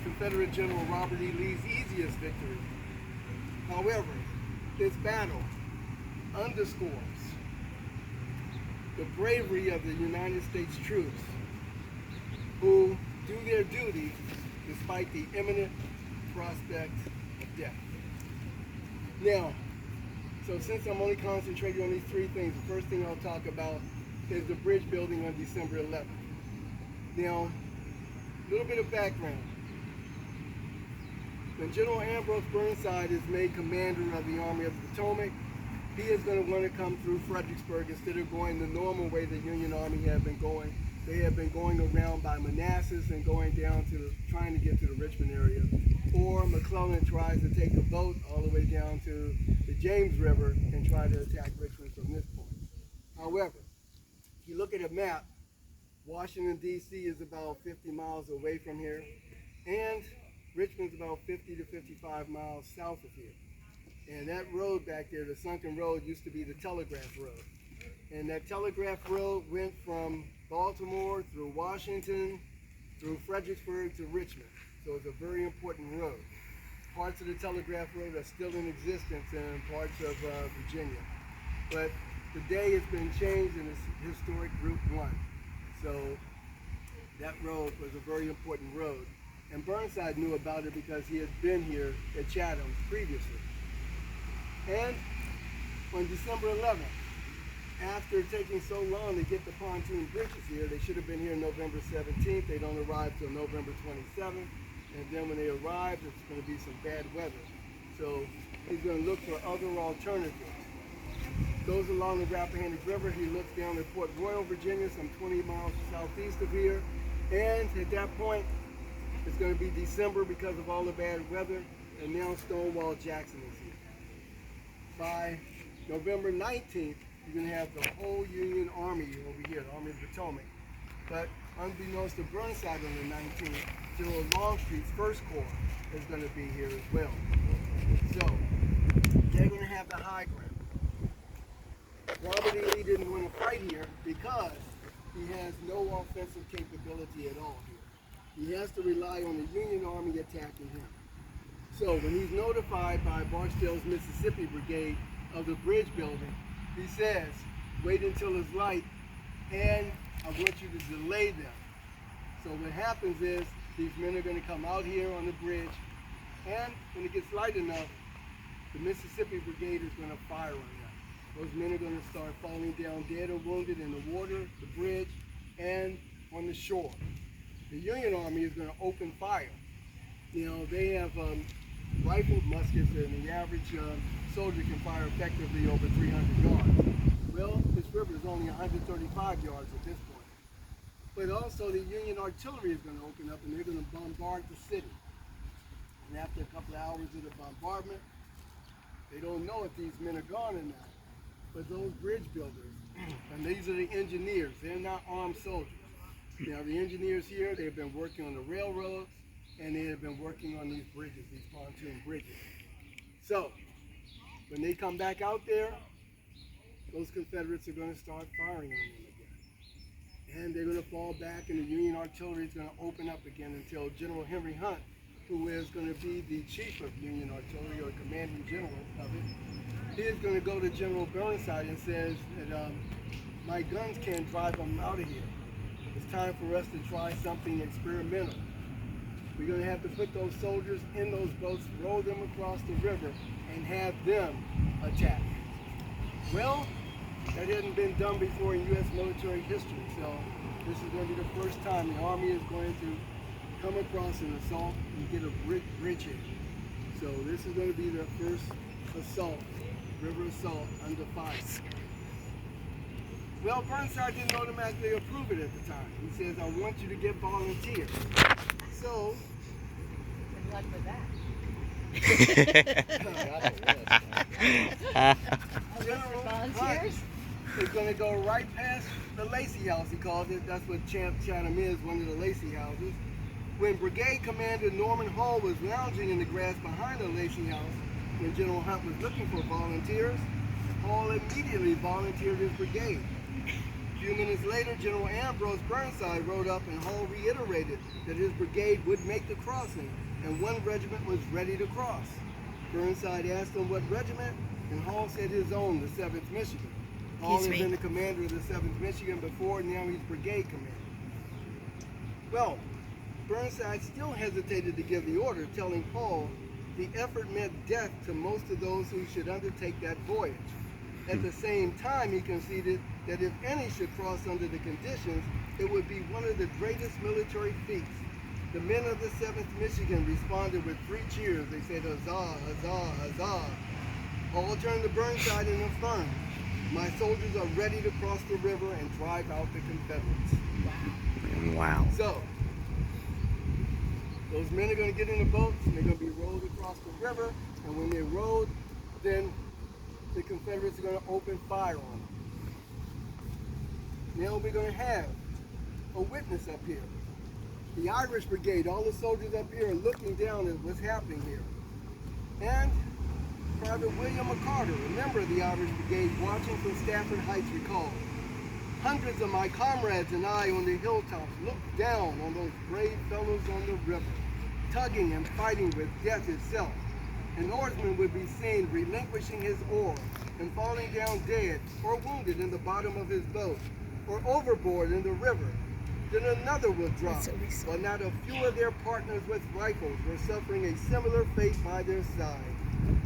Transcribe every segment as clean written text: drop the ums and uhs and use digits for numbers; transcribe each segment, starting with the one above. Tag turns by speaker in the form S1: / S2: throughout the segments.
S1: Confederate General Robert E. Lee's easiest victory. However, this battle underscores the bravery of the United States troops who do their duty despite the imminent prospect of death. Now, so since I'm only concentrating on these three things, the first thing I'll talk about is the bridge building on December 11th. Now, a little bit of background. When General Ambrose Burnside is made commander of the Army of the Potomac, he is going to want to come through Fredericksburg instead of going the normal way the Union Army had been going. They had been going around by Manassas and going down to trying to get to the Richmond area. Or McClellan tries to take a boat all the way down to the James River and try to attack Richmond from this point. However, if you look at a map, Washington, D.C. is about 50 miles away from here, and Richmond's about 50 to 55 miles south of here. And that road back there, the sunken road, used to be the Telegraph Road. And that Telegraph Road went from Baltimore through Washington, through Fredericksburg to Richmond. So it's a very important road. Parts of the Telegraph Road are still in existence in parts of Virginia. But today it's been changed and it's historic Route 1. So that road was a very important road. And Burnside knew about it because he had been here at Chatham previously. And on December 11th, after taking so long to get the pontoon bridges here, they should have been here November 17th. They don't arrive till November 27th. And then when they arrive, it's going to be some bad weather. So he's going to look for other alternatives. Goes along the Rappahannock River. He looks down at Port Royal, Virginia, some 20 miles southeast of here. And at that point, it's going to be December because of all the bad weather. And now Stonewall Jackson is here. By November 19th, you're going to have the whole Union Army over here, the Army of the Potomac. But unbeknownst to Burnside on the 19th, General Longstreet's First Corps is going to be here as well. So, they're going to have the high ground. Robert E. Lee didn't want to fight here because he has no offensive capability at all here. He has to rely on the Union Army attacking him. So when he's notified by Barksdale's Mississippi Brigade of the bridge building, he says, wait until it's light and I want you to delay them. So what happens is these men are going to come out here on the bridge, and when it gets light enough, the Mississippi Brigade is going to fire on them. Those men are going to start falling down dead or wounded in the water, the bridge, and on the shore. The Union Army is going to open fire. You know, they have rifle muskets, and the average soldier can fire effectively over 300 yards. Well, this river is only 135 yards at this point. But also the Union artillery is going to open up and they're going to bombard the city. And after a couple of hours of the bombardment, they don't know if these men are gone or not. But those bridge builders, and these are the engineers, they're not armed soldiers. Now the engineers here, they've been working on the railroads and they have been working on these bridges, these pontoon bridges. So, when they come back out there, those Confederates are going to start firing on them again. And they're going to fall back and the Union artillery is going to open up again until General Henry Hunt, who is going to be the chief of Union artillery or commanding general of it, he is going to go to General Burnside and says that my guns can't drive them out of here. It's time for us to try something experimental. We're going to have to put those soldiers in those boats, row them across the river, and have them attack. Well, that hadn't been done before in U.S. military history, so this is going to be the first time the Army is going to come across an assault and get a bridgehead. So this is going to be their first assault, river assault under fire. Well, Burnside didn't automatically approve it at the time. He says, I want you to get volunteers. So,
S2: good luck with that.
S1: General
S2: Volunteers?
S1: Hunt is going to go right past the Lacey House, he calls it. That's what Chatham is, one of the Lacey houses. When Brigade Commander Norman Hall was lounging in the grass behind the Lacey House, when General Hunt was looking for volunteers, Hall immediately volunteered his brigade. A few minutes later, General Ambrose Burnside rode up and Hall reiterated that his brigade would make the crossing and one regiment was ready to cross. Burnside asked him what regiment, and Hall said his own, the 7th Michigan. Hall had been the commander of the 7th Michigan before, now he's brigade commander. Well, Burnside still hesitated to give the order, telling Hall the effort meant death to most of those who should undertake that voyage. At the same time, he conceded that if any should cross under the conditions, it would be one of the greatest military feats. The men of the 7th Michigan responded with 3 cheers. They said, "Huzzah, huzzah, huzzah." Hall turned to Burnside and affirmed, "My soldiers are ready to cross the river and drive out the Confederates."
S3: Wow.
S1: So, those men are going to get in the boats and they're going to be rowed across the river. And when they're rowed, then the Confederates are going to open fire on them. Now we're going to have a witness up here. The Irish Brigade, all the soldiers up here are looking down at what's happening here. And Private William McCarter, a member of the Irish Brigade, watching from Stafford Heights, recalled, "Hundreds of my comrades and I on the hilltops looked down on those brave fellows on the river, tugging and fighting with death itself. An oarsman would be seen relinquishing his oar and falling down dead or wounded in the bottom of his boat or overboard in the river. Then another would drop, but not a few of their partners with rifles were suffering a similar fate by their side.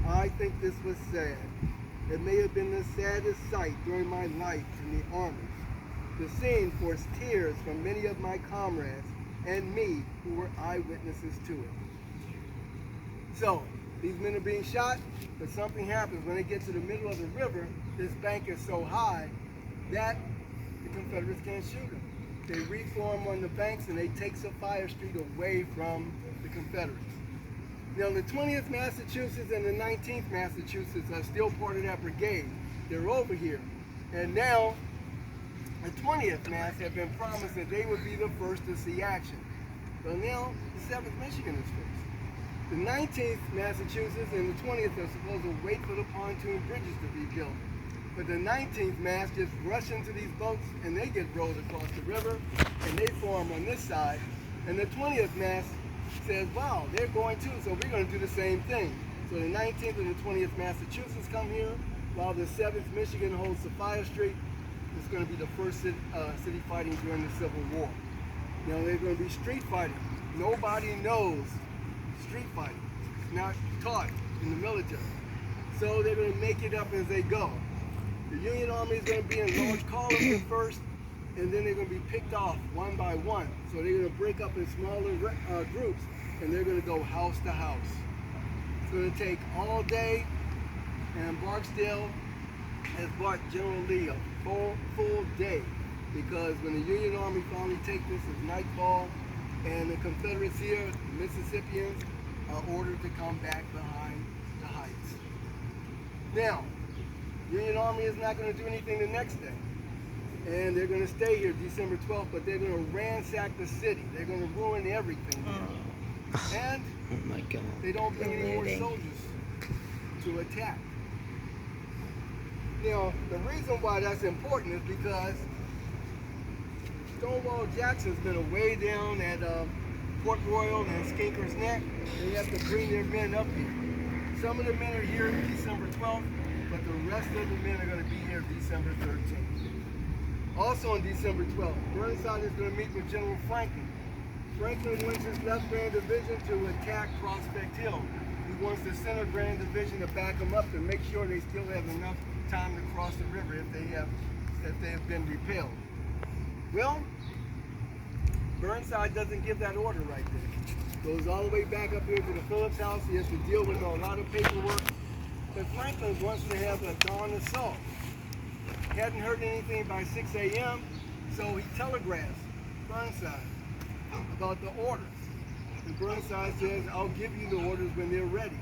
S1: I think this was sad. It may have been the saddest sight during my life in the army. The scene forced tears from many of my comrades and me who were eyewitnesses to it." So, these men are being shot, but something happens. When they get to the middle of the river, this bank is so high that the Confederates can't shoot them. They reform on the banks and they take Sophia Street away from the Confederates. Now, the 20th Massachusetts and the 19th Massachusetts are still part of that brigade. They're over here. And now, the 20th Mass have been promised that they would be the first to see action. Well, now, the 7th Michigan is first. The 19th Massachusetts and the 20th are supposed to wait for the pontoon bridges to be built. But the 19th Mass just rush into these boats and they get rowed across the river and they form on this side. And the 20th Mass says, wow, they're going too, so we're going to do the same thing. So the 19th and the 20th Massachusetts come here while the 7th Michigan holds Sophia Street. It's going to be the first city fighting during the Civil War. Now they're going to be street fighting. Nobody knows street fighting. It's not taught in the military. So they're going to make it up as they go. The Union Army is going to be in large columns at first, and then they're going to be picked off one by one. So they're going to break up in smaller groups, and they're going to go house to house. It's going to take all day, and Barksdale has brought General Lee a full day, because when the Union Army finally take this, it's nightfall, and the Confederates here, the Mississippians, are ordered to come back behind the heights. Now, Union Army is not going to do anything the next day. And they're going to stay here December 12th, but they're going to ransack the city. They're going to ruin everything there. And
S3: Oh my God.
S1: they don't bring any more soldiers to attack. Now, the reason why that's important is because Stonewall Jackson's been away down at Port Royal and Skinker's Neck. They have to bring their men up here. Some of the men are here December 12th, but the rest of the men are going to be here December 13th. Also on December 12th, Burnside is going to meet with General Franklin. Franklin wants his left Grand Division to attack Prospect Hill. He wants the center Grand Division to back them up to make sure they still have enough time to cross the river if they have been repelled. Well, Burnside doesn't give that order right there. Goes all the way back up here to the Phillips house. He has to deal with a lot of paperwork. But Franklin wants to have a dawn assault. Hadn't heard anything by 6 a.m., so he telegraphs Burnside about the orders. And Burnside says, I'll give you the orders when they're ready.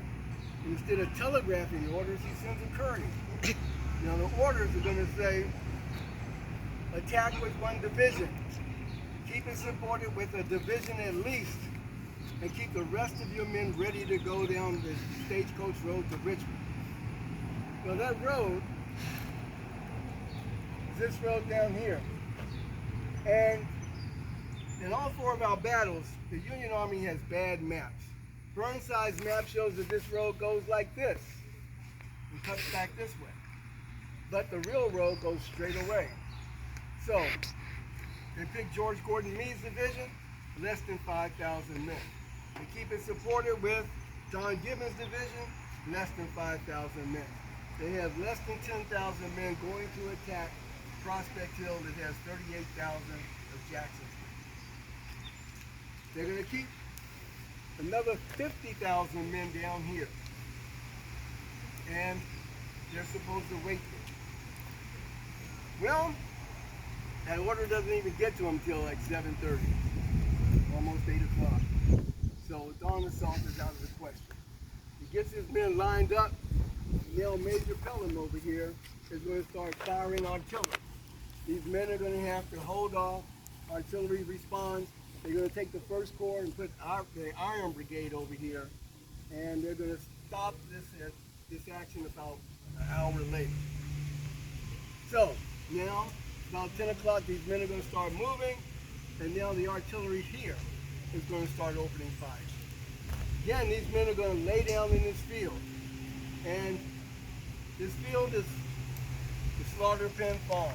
S1: And instead of telegraphing the orders, he sends a courier. Now the orders are going to say, attack with one division. Keep it supported with a division at least, and keep the rest of your men ready to go down the Stagecoach Road to Richmond. Well, that road is this road down here. And in all four of our battles, the Union Army has bad maps. Burnside's map shows that this road goes like this and cuts back this way. But the real road goes straight away. So, they picked George Gordon Meade's division, less than 5,000 men. They keep it supported with John Gibbon's division, less than 5,000 men. They have less than 10,000 men going to attack Prospect Hill that has 38,000 of Jackson's men. They're going to keep another 50,000 men down here. And they're supposed to wait there. Well, that order doesn't even get to him until like 7:30, almost 8 o'clock. So dawn assault is out of the question. He gets his men lined up. Now Major Pelham over here is going to start firing artillery. These men are going to have to hold off. Artillery responds. They're going to take the first corps and put the Iron Brigade over here, and they're going to stop this action about an hour later. So now, about 10 o'clock, these men are going to start moving, and now the artillery here is going to start opening fire. Again, these men are going to lay down in this field, and this field is the Slaughter Pen Farm.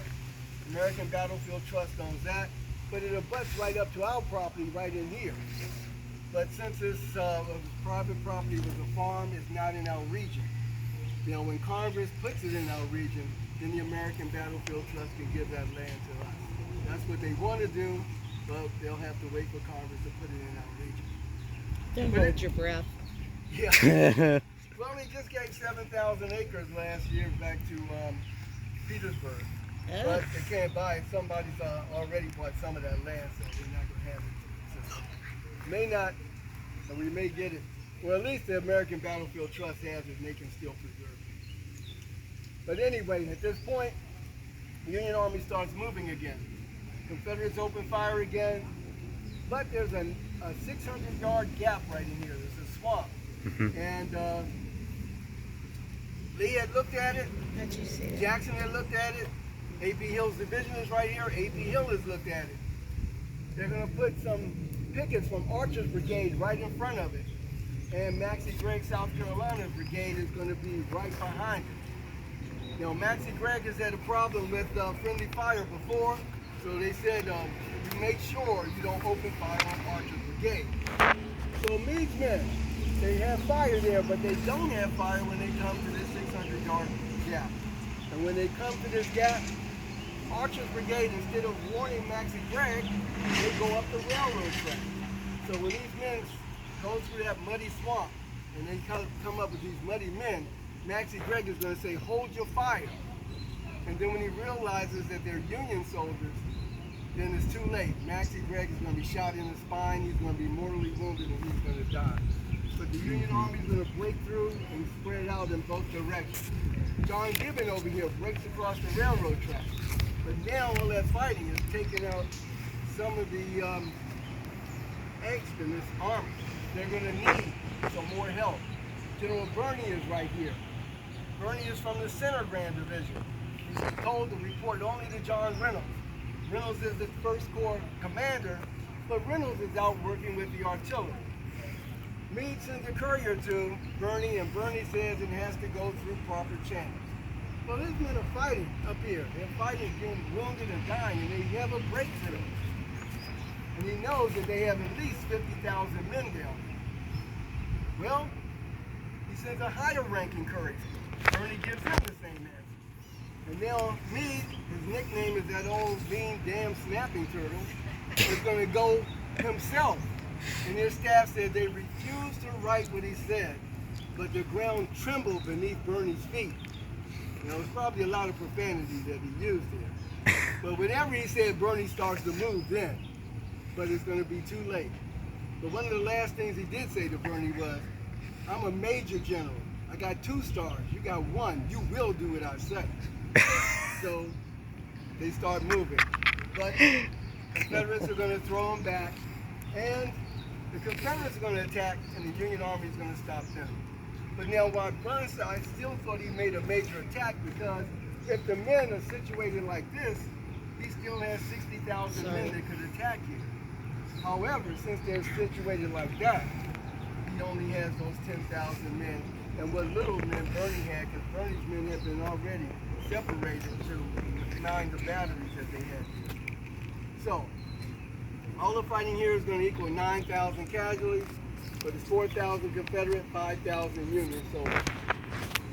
S1: American Battlefield Trust owns that, but it abuts right up to our property right in here. But since this private property was a farm, it's not in our region. You know, when Congress puts it in our region, then the American Battlefield Trust can give that land to us. That's what they want to do, but they'll have to wait for Congress to put it in our region.
S2: Don't hold your breath.
S1: Yeah. Well, we just gave 7,000 acres last year back to Petersburg.
S2: Oh.
S1: But they can't buy it. Somebody's already bought some of that land, so we're not going to have it. So, may not, but we may get it. Well, at least the American Battlefield Trust has it, and they can still preserve it. But anyway, at this point, the Union Army starts moving again. Confederates open fire again, but there's a 600-yard gap right in here. There's a swamp. And Lee had looked at it.
S2: How'd you see it?
S1: Jackson had looked at it. A.P. Hill's division is right here. A.P. Hill has looked at it. They're going to put some pickets from Archer's brigade right in front of it. And Maxie Gregg, South Carolina's brigade is going to be right behind it. Now, Maxie Gregg has had a problem with friendly fire before, so they said, you make sure you don't open fire on Archer's brigade. So Meade's men, they have fire there, but they don't have fire when they come to this 600-yard gap. And when they come to this gap, Archer's brigade, instead of warning Maxie Gregg, they go up the railroad track. So when these men go through that muddy swamp and they come up with these muddy men, Maxie Gregg is going to say, hold your fire. And then when he realizes that they're Union soldiers, then it's too late. Maxie Gregg is going to be shot in the spine, he's going to be mortally wounded, and he's going to die. But the Union Army is going to break through and spread out in both directions. John Gibbon over here breaks across the railroad track. But now all that fighting is taking out some of the angst in this army. They're going to need some more help. General Birney is right here. Birney is from the Center Grand Division. He's told to report only to John Reynolds. Reynolds is the First Corps commander, but Reynolds is out working with the artillery. Meade sends a courier to Birney, and Birney says it has to go through proper channels. Well, these men are fighting up here. They're fighting, getting wounded and dying, and they have a break for them. And he knows that they have at least 50,000 men down there. Well, he sends a higher ranking courier. Birney gives him the same answer. And now Meade, his nickname is that old mean damn snapping turtle, is going to go himself. And his staff said they refused to write what he said, but the ground trembled beneath Birney's feet. You know, it's probably a lot of profanity that he used there. But whenever he said, Birney starts to move then. But it's going to be too late. But one of the last things he did say to Birney was, I'm a major general. I got 2 stars. You got 1. You will do what I say. So they start moving. But Confederates are going to throw them back. And the Confederates are going to attack, and the Union Army is going to stop them. But now, while Burnside still thought he made a major attack, because if the men are situated like this, he still has 60,000 men that could attack you. However, since they're situated like that, he only has those 10,000 men. And what little men Bernie had, because Bernie's men had been already separated to 9 the batteries that they had here. So, all the fighting here is going to equal 9,000 casualties, but it's 4,000 Confederate, 5,000 Union.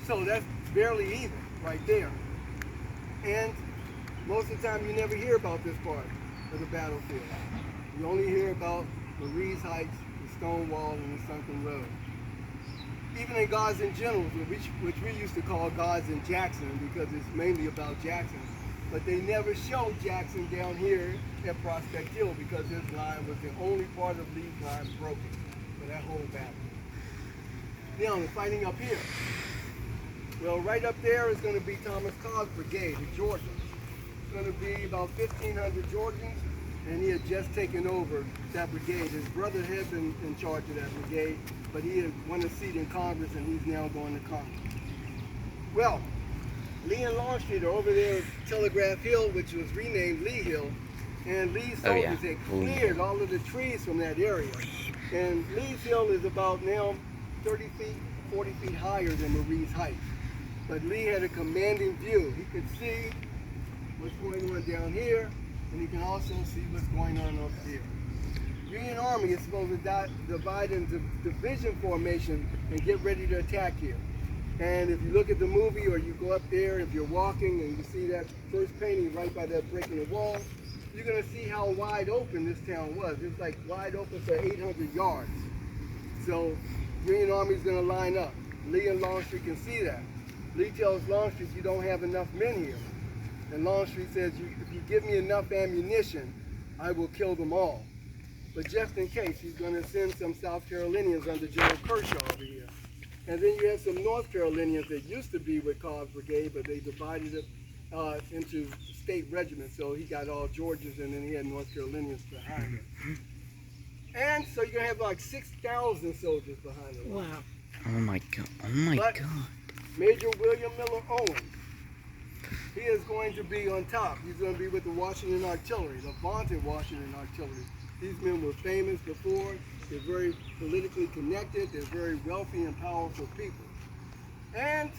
S1: So that's barely even right there. And most of the time you never hear about this part of the battlefield. You only hear about Marie's Heights, the Stone Wall, and the Sunken Road. Even in Gods and Generals, which we used to call Gods and Jackson because it's mainly about Jackson, but they never showed Jackson down here at Prospect Hill because his line was the only part of Lee's line broken for that whole battle. Now, the fighting up here. Well, right up there is going to be Thomas Cogg's brigade, the Georgians. It's going to be about 1,500 Georgians, and he had just taken over that brigade. His brother had been in charge of that brigade, but he had won a seat in Congress, and he's now going to Congress. Well, Lee and Longstreet are over there at Telegraph Hill, which was renamed Lee Hill, and Lee's soldiers had cleared all of the trees from that area. And Lee's Hill is about now 30 feet, 40 feet higher than Marie's Heights. But Lee had a commanding view. He could see what's going on down here, and he can also see what's going on up here. Union Army is supposed to divide into division formation and get ready to attack here. And if you look at the movie or you go up there, if you're walking and you see that first painting right by that break in the wall, you're going to see how wide open this town was. It was like wide open for 800 yards. So Union Army is going to line up. Lee and Longstreet can see that. Lee tells Longstreet, you don't have enough men here. And Longstreet says, if you give me enough ammunition, I will kill them all. But just in case, he's going to send some South Carolinians under General Kershaw over here. And then you have some North Carolinians that used to be with Cogg's brigade, but they divided it into state regiments. So he got all Georgians, and then he had North Carolinians behind him. And so you're going to have like 6,000 soldiers behind him.
S2: Wow.
S3: Oh my God. Oh my God.
S1: Major William Miller Owens, he is going to be on top. He's going to be with the Washington Artillery, the vaunted Washington Artillery. These men were famous before. They're very politically connected. They're very wealthy and powerful people. And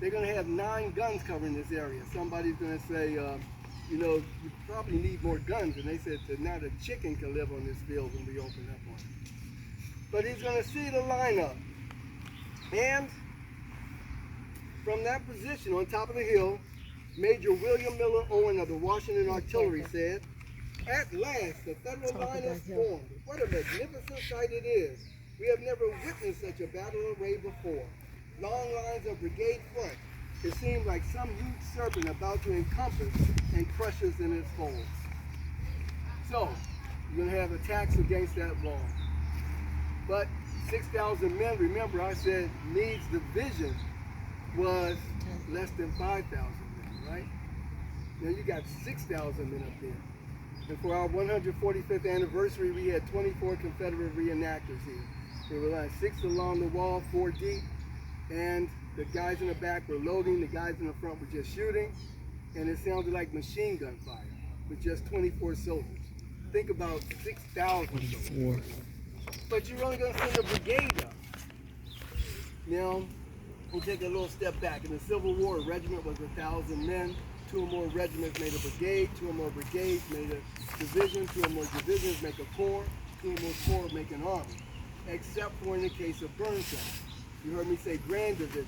S1: they're going to have 9 guns covering this area. Somebody's going to say, you know, you probably need more guns. And they said that not a chicken can live on this field when we open up on it. But he's going to see the lineup. And from that position on top of the hill, Major William Miller Owen of the Washington Artillery said, "At last, the federal line is formed. What a magnificent sight it is. We have never witnessed such a battle array before. Long lines of brigade front. It seems like some huge serpent about to encompass and crush us in its folds." So, you're going to have attacks against that wall. But 6,000 men, remember I said Meade's division was less than 5,000 men, right? Now you got 6,000 men up there. And for our 145th anniversary, we had 24 Confederate reenactors here. There were like 6 along the wall, 4 deep, and the guys in the back were loading, the guys in the front were just shooting, and it sounded like machine gun fire with just 24 soldiers. Think about 6,000 soldiers. But you're only going to send a brigade up. Now, we'll take a little step back. In the Civil War, a regiment was 1,000 men. 2 or more regiments made a brigade. 2 or more brigades made a division. 2 or more divisions make a corps. 2 or more corps make an army. Except for in the case of Burnside. You heard me say grand division.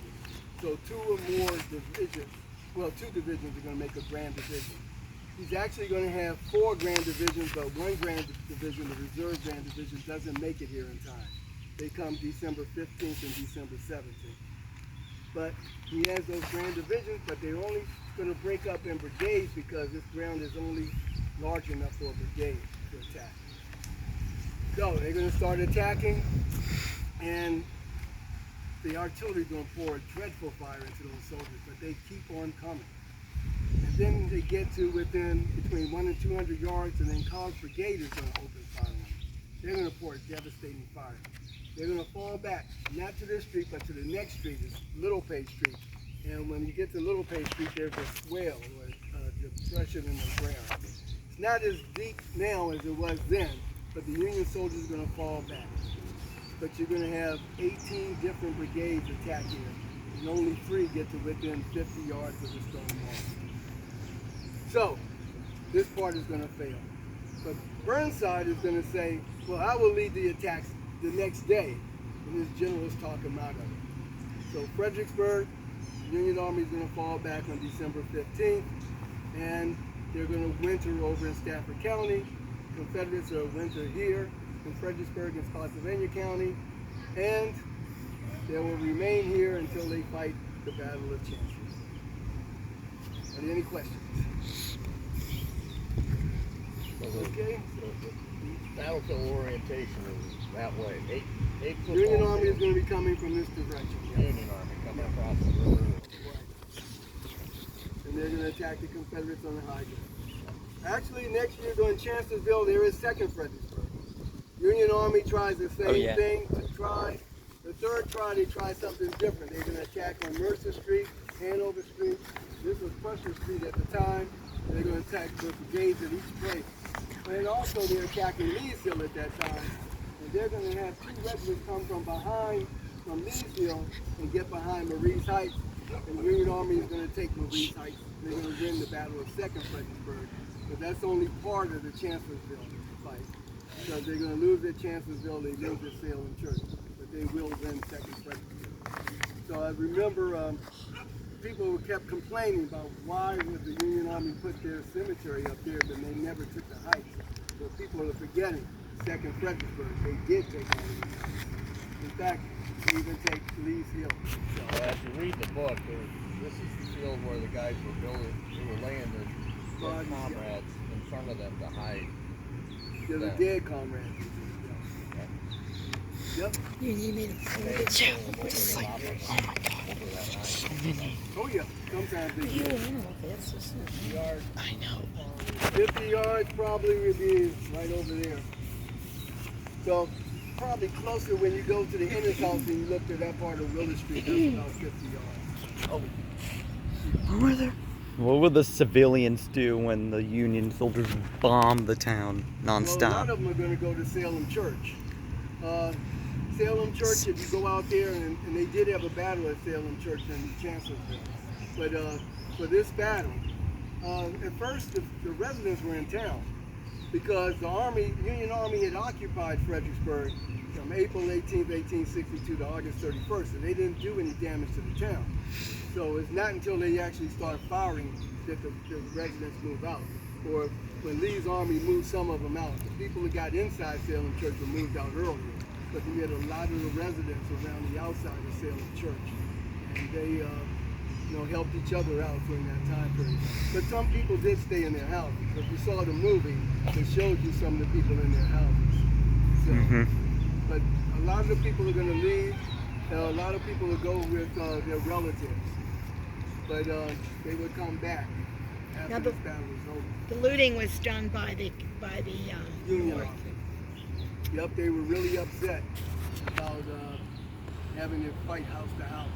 S1: So 2 or more divisions, well, 2 divisions are going to make a grand division. He's actually going to have 4 grand divisions, but 1 grand division, the reserve grand division, doesn't make it here in time. They come December 15th and December 17th. But he has those grand divisions, but they're only going to break up in brigades because this ground is only large enough for a brigade to attack. So they're going to start attacking, and the artillery is going to pour a dreadful fire into those soldiers, but they keep on coming. And then they get to within between 100 and 200 yards, and then Cogg's brigade is going to open fire on them. They're going to pour a devastating fire. They're going to fall back, not to this street, but to the next street, it's Little Page Street. And when you get to Little Page Street, there's a swale or a depression in the ground. It's not as deep now as it was then, but the Union soldiers are going to fall back. But you're going to have 18 different brigades attack here, and only 3 get to within 50 yards of the stone wall. So, this part is going to fail. But Burnside is going to say, well, I will lead the attacks the next day, and his generals talk him out of it. So Fredericksburg, the Union Army is going to fall back on December 15th, and they're going to winter over in Stafford County. Confederates are winter here in Fredericksburg and Spotsylvania County, and they will remain here until they fight the Battle of Chancellorsville. Are there any questions? Okay.
S4: The battlefield orientation is that way. Eight football
S1: Union Army is
S4: fields.
S1: going to be coming from this direction. Yes.
S4: Union Army coming across the river.
S1: And they're going to attack the Confederates on the high ground. Actually, next year during Chancellorsville, there is 2nd Fredericksburg. Union Army tries the same thing to try. The 3rd try, they try something different. They're going to attack on Mercer Street, Hanover Street. This was Prussia Street at the time. They're going to attack with brigades at each place. And also they're attacking Lee's Hill at that time. And they're going to have 2 regiments come from behind, from Lee's Hill, and get behind Marie's Heights. And the Union Army is going to take Marie's Heights. They're going to win the Battle of 2nd Fredericksburg. But that's only part of the Chancellorsville fight. Because they're going to lose at Chancellorsville, they lose at Salem Church. But they will win 2nd Fredericksburg. So I remember people kept complaining about why would the Union Army put their cemetery up there, but they never took the heights. So people are forgetting 2nd Fredericksburg. They did take all of these heights. In fact, they even take Lee's Hill. So,
S4: Well, as you read the book, this is the field where the guys were building, they were laying their comrades in front of them to hide.
S1: they're the dead comrades. Yep.
S2: You need a
S3: Yeah, it's like, oh my god, so many.
S1: Oh yeah. Sometimes they
S2: You
S1: do.
S2: animal, that's just
S3: I know.
S1: 50 yards probably would be right over there. So probably closer when you go to the Ennis house and you look to that part of Willis Street, that's about 50 yards.
S3: What will the civilians do when the Union soldiers bomb the town
S1: Well, a lot
S3: nonstop?
S1: of them are going to go to Salem Church. Salem Church, if you go out there, and they did have a battle at Salem Church in Chancellorsville. But for this battle, at first the residents were in town because the Union Army had occupied Fredericksburg from April 18th, 1862 to August 31st, and they didn't do any damage to the town. So it's not until they actually start firing that the residents move out. Or when Lee's army moved some of them out. The people that got inside Salem Church were moved out earlier. But we had a lot of the residents around the outside of Salem Church. And they helped each other out during that time period. But some people did stay in their houses. If you saw the movie, it showed you some of the people in their houses. So, But a lot of the people are going to leave. A lot of people will go with their relatives. But they would come back after
S2: Now
S1: this battle was over.
S2: the looting was done by the
S1: Union
S2: North.
S1: Army. Yep, they were really upset about having to fight house to house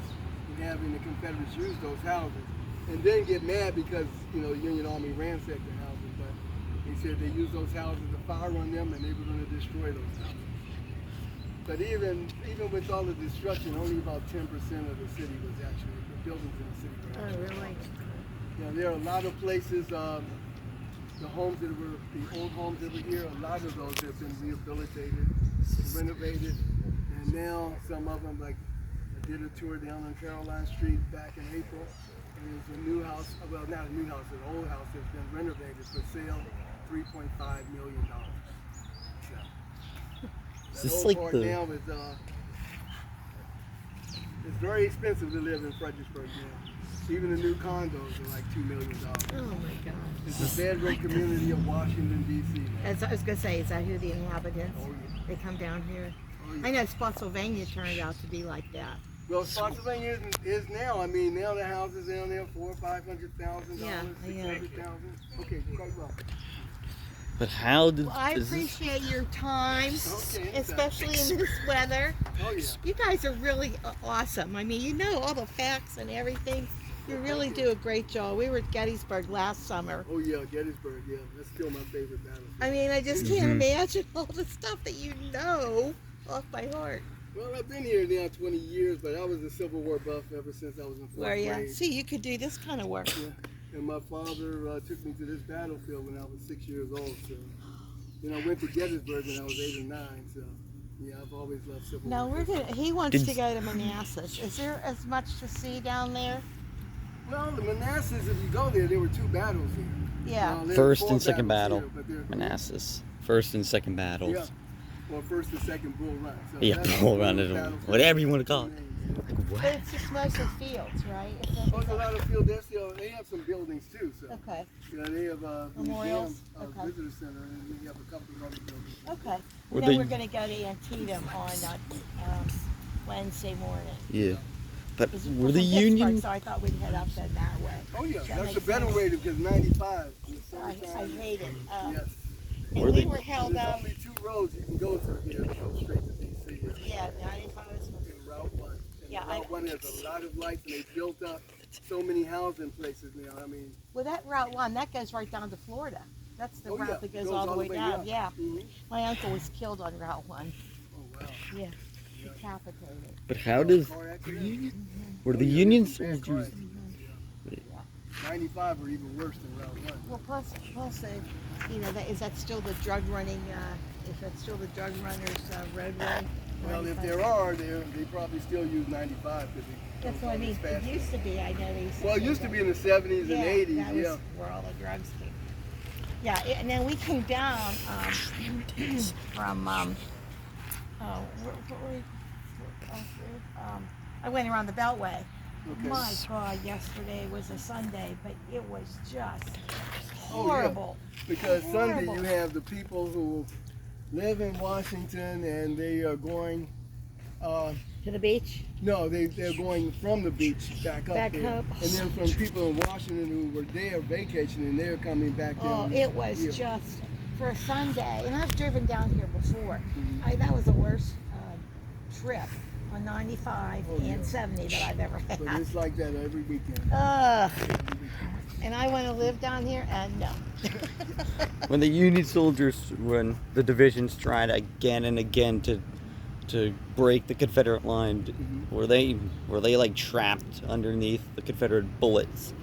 S1: and having the Confederates use those houses, and then get mad because the Union Army ransacked the houses. But they said they used those houses to fire on them, and they were going to destroy those houses. But even with all the destruction, only about 10% of the city was actually the buildings in the city were
S2: Oh,
S1: actually
S2: really?
S1: there are a lot of places, the homes that were, the old homes that were here, a lot of those have been rehabilitated, renovated, and now some of them, like I did a tour down on Caroline Street back in April, and there's a new house, well not a new house, an old house that's been renovated for sale, $3.5 million.
S3: Is
S1: That
S3: this
S1: old
S3: like
S1: part
S3: the-
S1: now is, it's very expensive to live in Fredericksburg now. Even the new condos are like $2 million.
S2: Oh my God.
S1: It's a bedroom community of Washington, D.C.
S2: As I was gonna say, is that who the inhabitants?
S1: Oh, yeah.
S2: They come down here.
S1: Oh, yeah.
S2: I know Spotsylvania turned out to be like that.
S1: Well, Spotsylvania is now. I mean, now the houses down there $400,000 or $500,000,
S2: Yeah, yeah.
S1: $600,000. Okay, quite well.
S3: But how did
S2: Well, I
S3: is this-
S2: appreciate your time,
S1: Okay,
S2: especially in this weather.
S1: Oh yeah.
S2: You guys are really awesome. I mean, you know all the facts and everything. You really do a great job. We were at Gettysburg last summer.
S1: Oh yeah, Gettysburg. Yeah, that's still my favorite battlefield.
S2: I mean, I just can't
S3: Mhm.
S2: imagine all the stuff that you know off by heart.
S1: Well, I've been here now 20 years, but I was a Civil War buff ever since I was in fourth
S2: Were you?
S1: grade.
S2: See, you could do this kind of work.
S1: Yeah. And my father took me to this battlefield when I was 6 years old. So, then I went to Gettysburg when I was 8 or 9. So, yeah, I've always loved Civil
S2: No,
S1: War.
S2: we're gonna. He wants
S3: Did-
S2: to go to Manassas. Is there as much to see down there?
S1: Well, the Manassas, if you go there were 2 battles here.
S2: Yeah.
S1: Now, there's
S3: First
S1: 4
S3: and second
S1: battles
S3: battle.
S1: here, but they're-
S3: Manassas. First and second battles.
S1: Yeah. Well, first and second Bull Run. So
S3: Yeah,
S1: that's
S3: Bull
S1: the
S3: Run,
S1: battlefield.
S3: whatever you wanna call it.
S2: But it's just mostly fields, right?
S1: Oh, it's a lot of field. They have some buildings too. So,
S2: Okay.
S1: you know, they have a
S2: Memorials?
S1: museum,
S2: Okay.
S1: visitor center, and they have a couple of other buildings.
S2: Okay.
S3: Were
S2: Then
S3: they-
S2: we're gonna go to Antietam on Wednesday morning.
S3: Yeah. But
S2: It's
S3: were
S2: from
S3: the
S2: Pittsburgh,
S3: Union?
S2: So I thought we'd head up then that way.
S1: Oh yeah,
S2: That
S1: that's a
S2: makes
S1: better
S2: sense.
S1: way to because 95. In the
S2: I
S1: summertime,
S2: hate it.
S1: yes.
S2: And
S3: Were
S2: we
S3: they-
S2: were held
S1: There's
S2: up.
S1: only 2 roads you can go through here to go straight to DC.
S2: Yeah, 95 is.
S1: And Route 1. And
S2: Yeah,
S1: Route 1 has a lot of lights, and they built up so many housing places now. I mean,
S2: Well, that Route 1, that goes right down to Florida. That's the
S1: oh,
S2: route
S1: yeah,
S2: that goes all the way down. Yeah.
S1: Mhm.
S2: My uncle was killed on Route 1.
S1: Oh wow.
S2: Yeah. Decapitated.
S3: But how does
S1: Car accident?
S3: were
S1: Oh,
S3: the
S1: yeah,
S3: Union
S1: there's some bad car
S3: soldiers?
S1: accidents, yeah. 95 are even worse than Route 1.
S2: Well, plus, you know, is that still the drug running? Is that still the drug runners' roadway?
S1: Well, if there are, they probably still use 95 because
S2: That's what I mean. It used to be. I know they used to.
S1: Well, it
S2: say
S1: used to
S2: that.
S1: be in the 70s and 80s,
S2: that was
S1: yeah.
S2: where all the drugs came. Yeah, and then we came down from. I went around the Beltway.
S1: Okay.
S2: My God, yesterday was a Sunday, but it was just
S1: Oh, yeah.
S2: horrible.
S1: Because Sunday
S2: Horrible.
S1: you have the people who live in Washington and they are going,
S2: To the beach.
S1: no, they're going from the beach back up
S2: Back
S1: there.
S2: up.
S1: And then from people in Washington who were there vacationing, they're coming back
S2: Oh,
S1: down.
S2: it was
S1: here.
S2: just for a Sunday, and I've driven down here before.
S1: Mhm.
S2: That was the worst trip on 95
S1: Oh, yeah.
S2: and 70 that I've ever
S1: But
S2: had.
S1: it's like that every weekend.
S2: And I want to live down here, and no.
S3: When the Union soldiers, when the divisions tried again and again to break the Confederate line,
S1: Mhm.
S3: were they like trapped underneath the Confederate bullets?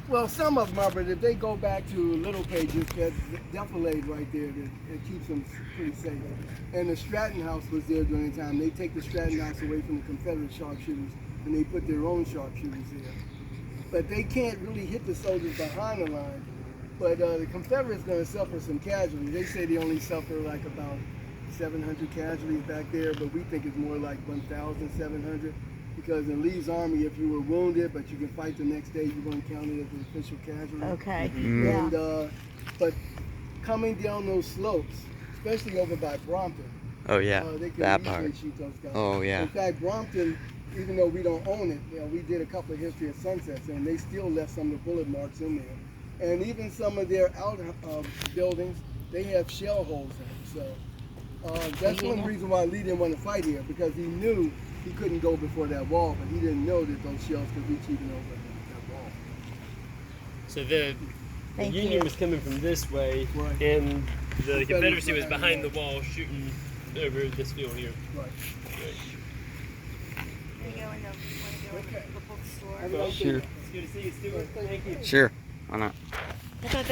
S1: Well, some of them are, but if they go back to Little Pages, that defilade right there, it keeps them pretty safe. And the Stratton House was there during the time. They take the Stratton House away from the Confederate sharpshooters, and they put their own sharpshooters there. But they can't really hit the soldiers behind the line. But the Confederates going to suffer some casualties. They say they only suffer like about 700 casualties back there, but we think it's more like 1,700. Because in Lee's army, if you were wounded, but you can fight the next day, you're going to count it as an official casualty.
S2: Okay.
S3: Mhm.
S2: Yeah.
S1: And but coming down those slopes, especially over by Brompton,
S3: Oh yeah,
S1: they can
S3: that
S1: easily
S3: part.
S1: shoot those guys.
S3: Oh yeah.
S1: In fact, Brompton, even though we don't own it, we did a couple of history of sunsets, and they still left some of the bullet marks in there. And even some of their outer buildings, they have shell holes in them. So that's one reason why Lee didn't want to fight here, because he knew he couldn't go before that wall, but he didn't know that those shells could reach even over that wall.
S5: So the
S2: Thank
S5: Union
S2: you.
S5: was coming from this way,
S1: Right.
S5: and the
S1: Confederates
S5: Confederacy was
S1: behind
S5: behind
S1: the
S5: the wall, shooting over this field here.
S1: Right. Okay.
S2: bookstore?
S1: Have a nice day.
S3: Sure.
S5: It's good to see you, Stuart. Thank you.
S3: Sure. Why not?
S2: I thought